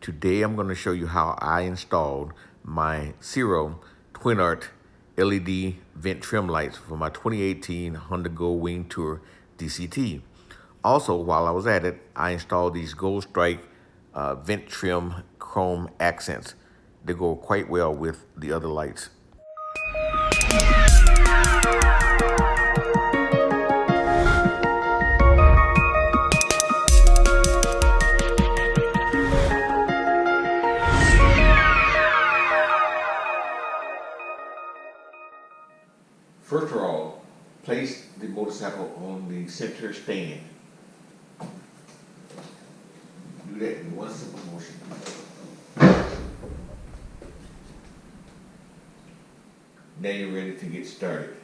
Today I'm going to show you how I installed my Ciro Twinart LED vent trim lights for my 2018 Honda Goldwing Tour DCT. Also, while I was at it, I installed these Gold Strike vent trim chrome accents. They go quite well with the other lights. First of all, place the motorcycle on the center stand. Do that in one simple motion. Now you're ready to get started.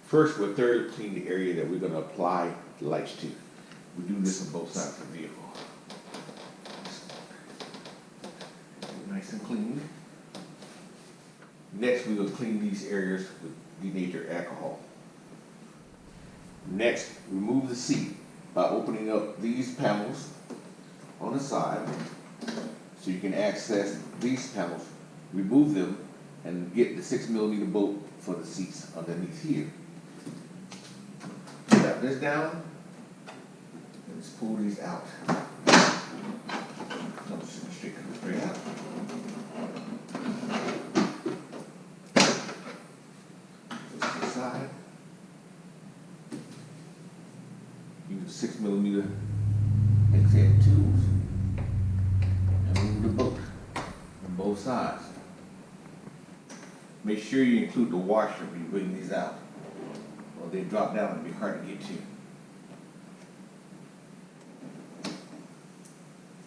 First, we'll thoroughly clean the area that we're going to apply the lights to. We do this on both sides of the vehicle. Nice and clean. Next, we will clean these areas with denatured alcohol. Next, remove the seat by opening up these panels on the side so you can access these panels, remove them, and get the 6mm bolt for the seats underneath here. Snap this down and just pull these out. Straight out. Side. Use 6mm exam tools and move the bolt on both sides. Make sure you include the washer when you bring these out, or they drop down and be hard to get to.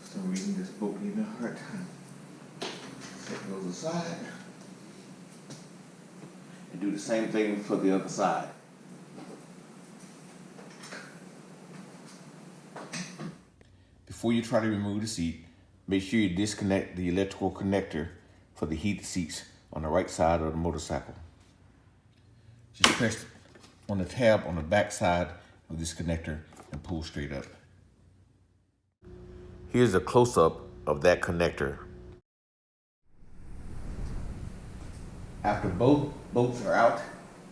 For some reason this bolt needs a hard time. Set those aside. And do the same thing for the other side. Before you try to remove the seat, make sure you disconnect the electrical connector for the heated seats on the right side of the motorcycle. Just press on the tab on the back side of this connector and pull straight up. Here's a close-up of that connector. After both bolts are out,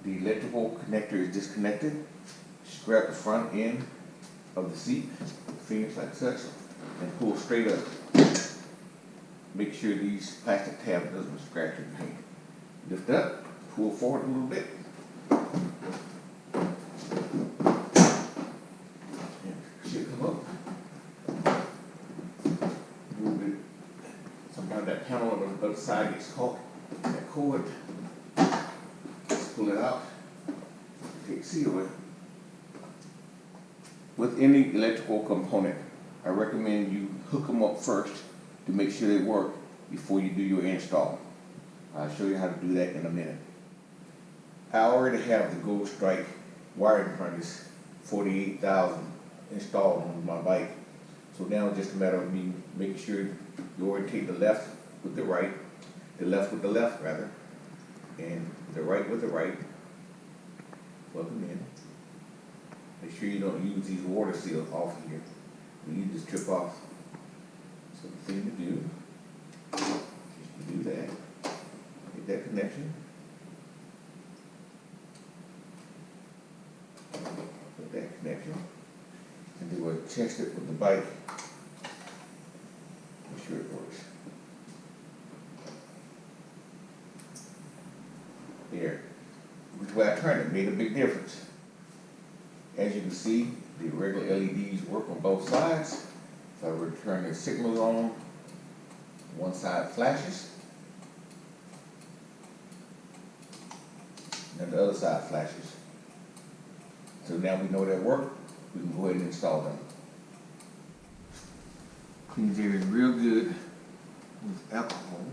the electrical connector is disconnected. Just grab the front end of the seat, fingers like such, and pull straight up. Make sure these plastic tabs doesn't scratch your paint. Lift up, pull forward a little bit. And it should come up. Move it. Sometimes that panel on the other side gets caught. That cord, just pull it out, take Ciro it. With any electrical component, I recommend you hook them up first to make sure they work before you do your install. I'll show you how to do that in a minute. I already have the Gold Strike wiring harness 48,000 installed on my bike. So now it's just a matter of me making sure you orientate the left with the right, the left with the left rather, and the right with the right. Plug them in. Make sure you don't use these water seals off here. You just trip off. So the thing to do is to do that. Get that connection. Put that connection. And then we'll test it with the bike. Make sure it works. There. Which way I turned it made a big difference. As you can see, the regular LEDs work on both sides. If I were to turn the signals on, one side flashes, and the other side flashes. So now we know that work, we can go ahead and install them. Cleans the area real good with alcohol.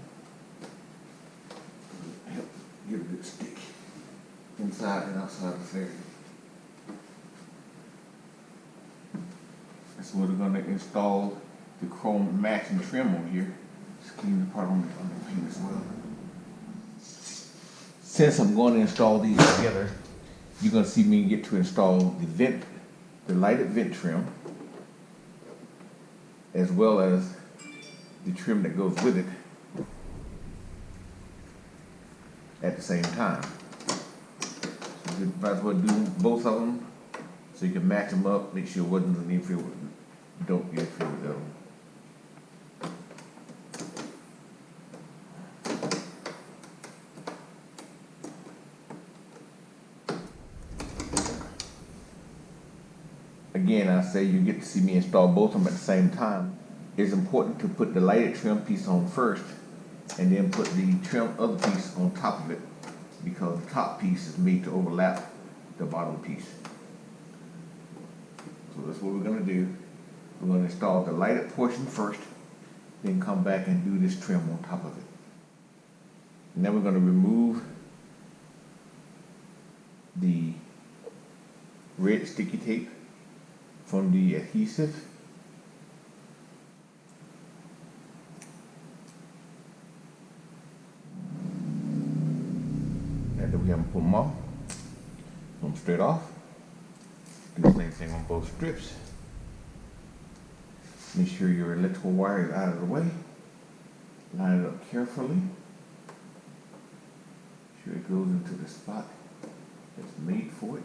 Help give a good stick inside and outside the fairy. That's where we're going to install the chrome matching trim on here. Just clean the part on the paint as well. Since I'm going to install these together, you're going to see me get to install the lighted vent trim, as well as the trim that goes with it at the same time. So you might as well do both of them so you can match them up, make sure one doesn't interfere with them. Don't interfere with the other one. Again, I say you get to see me install both of them at the same time. It's important to put the lighted trim piece on first and then put the trim other piece on top of it, because the top piece is made to overlap the bottom piece. So that's what we're going to do. We're going to install the lighted portion first, then come back and do this trim on top of it. And then we're going to remove the red sticky tape from the adhesive. And then we haven't pulled them off. Pull them straight off. Do the same thing on both strips. Make sure your electrical wire is out of the way. Line it up carefully. Make sure it goes into the spot that's made for it.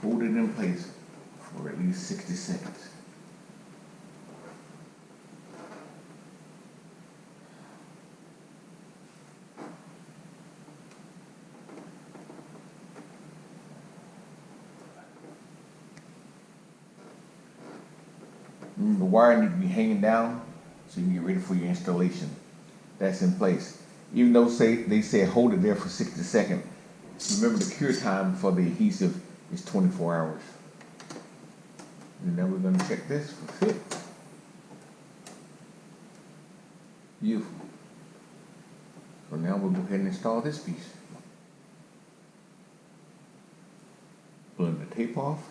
Hold it in place for at least 60 seconds. The wire needs to be hanging down so you can get ready for your installation. That's in place. Even though they say hold it there for 60 seconds, remember the cure time for the adhesive is 24 hours. And then we're going to check this for fit. Beautiful. So now we'll go ahead and install this piece. Pulling the tape off.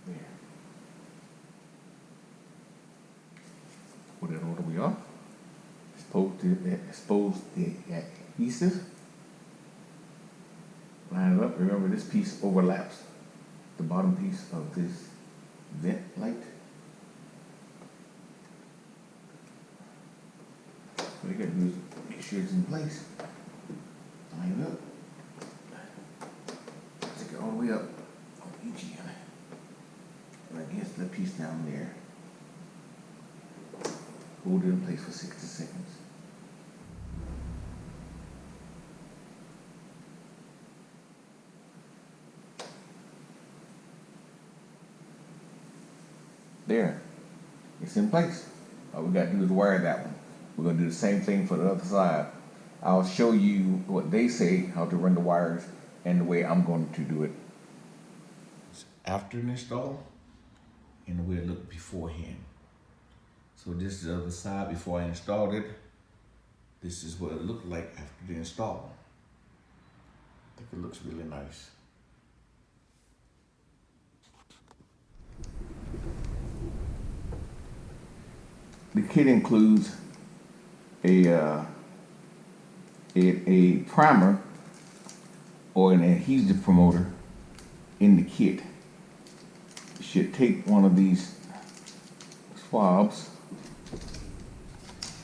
There. Put it all the way off. Expose the adhesive. Line it up. Remember, this piece overlaps the bottom piece of this vent light. What you gotta do is make sure it's in place. Line it up. Stick it all the way up on each end. And against the piece down there. Hold it in place for 60 seconds. There, it's in place. All we got to do is wire that one. We're going to do the same thing for the other side. I'll show you what they say, how to run the wires, and the way I'm going to do it. After the install, and the way it looked beforehand. So this is the other side before I installed it. This is what it looked like after the install. I think it looks really nice. The kit includes a primer or an adhesive promoter in the kit. You should take one of these swabs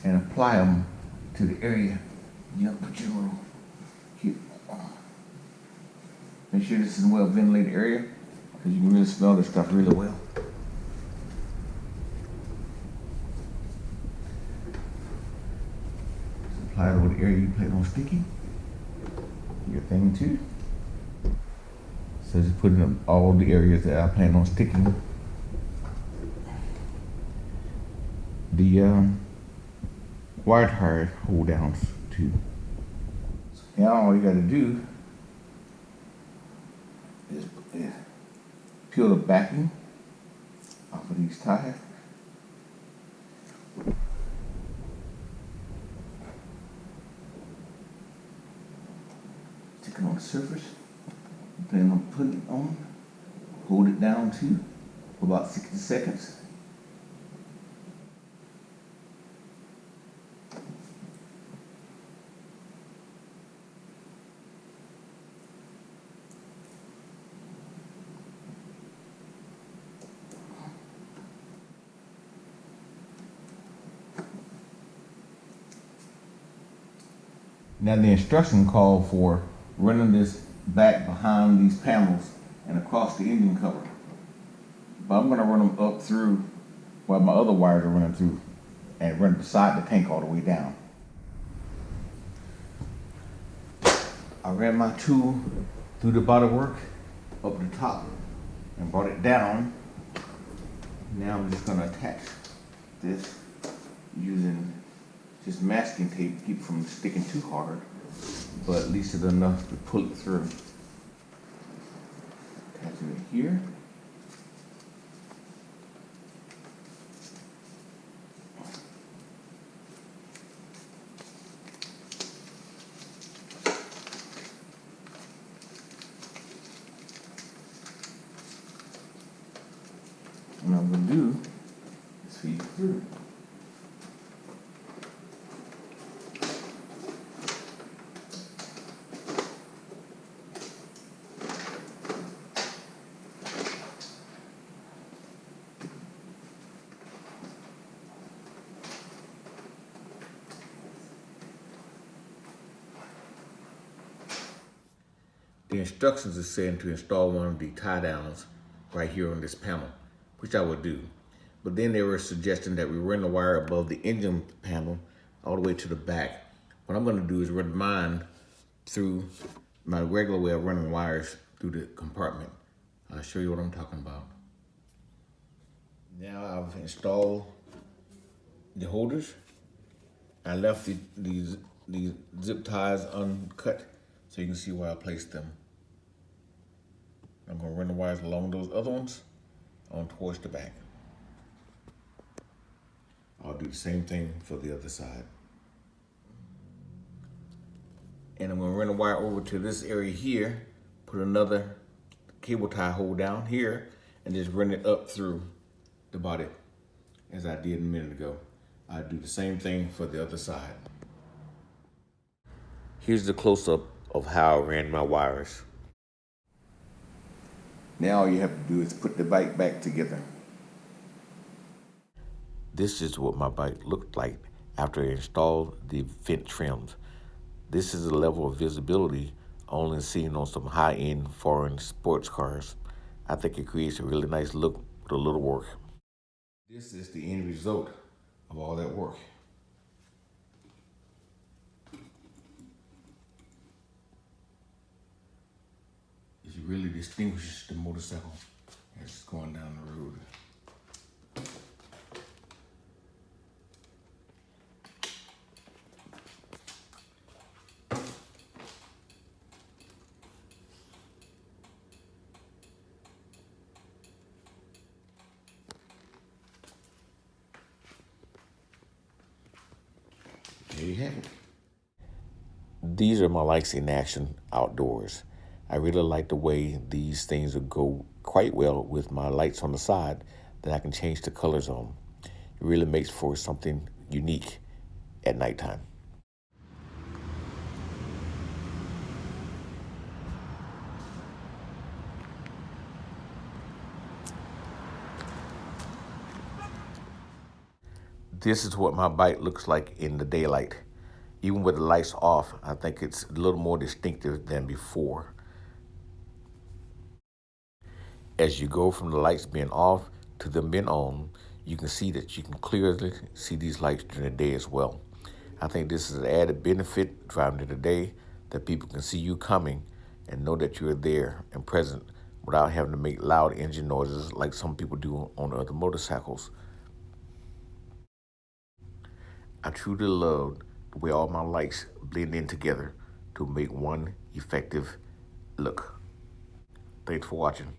and apply them to the area you have to put your little kit on. Make sure this is a well ventilated area because you can really smell this stuff really well. Apply it over the area you plan on sticking. Your thing too. So just put in all the areas that I plan on sticking the wire tire hold downs to. So now all you got to do is peel the backing off of these tires. Stick it on the surface. Plan on putting it on. Hold it down too for about 60 seconds. Now the instruction called for running this back behind these panels and across the engine cover. But I'm gonna run them up through while my other wires are running through and run beside the tank all the way down. I ran my tool through the bodywork up the top and brought it down. Now I'm just gonna attach this using just masking tape to keep it from sticking too hard, but at least it's enough to pull it through. Attaching it here. What I'm going to do is feed it through. The instructions are saying to install one of the tie downs right here on this panel, which I would do. But then they were suggesting that we run the wire above the engine panel all the way to the back. What I'm gonna do is run mine through my regular way of running wires through the compartment. I'll show you what I'm talking about. Now I've installed the holders. I left the zip ties uncut so you can see where I placed them. I'm gonna run the wires along those other ones on towards the back. I'll do the same thing for the other side. And I'm gonna run the wire over to this area here, put another cable tie hold down here, and just run it up through the body as I did a minute ago. I do the same thing for the other side. Here's the close-up of how I ran my wires. Now all you have to do is put the bike back together. This is what my bike looked like after I installed the vent trims. This is a level of visibility only seen on some high-end foreign sports cars. I think it creates a really nice look with a little work. This is the end result of all that work. It really distinguishes the motorcycle as it's going down the road. There you have it. These are my lights in action outdoors. I really like the way these things will go quite well with my lights on the side that I can change the colors on. It really makes for something unique at nighttime. This is what my bike looks like in the daylight. Even with the lights off, I think it's a little more distinctive than before. As you go from the lights being off to them being on, you can see that you can clearly see these lights during the day as well. I think this is an added benefit driving in the day, that people can see you coming and know that you're there and present without having to make loud engine noises like some people do on other motorcycles. I truly love the way all my lights blend in together to make one effective look. Thanks for watching.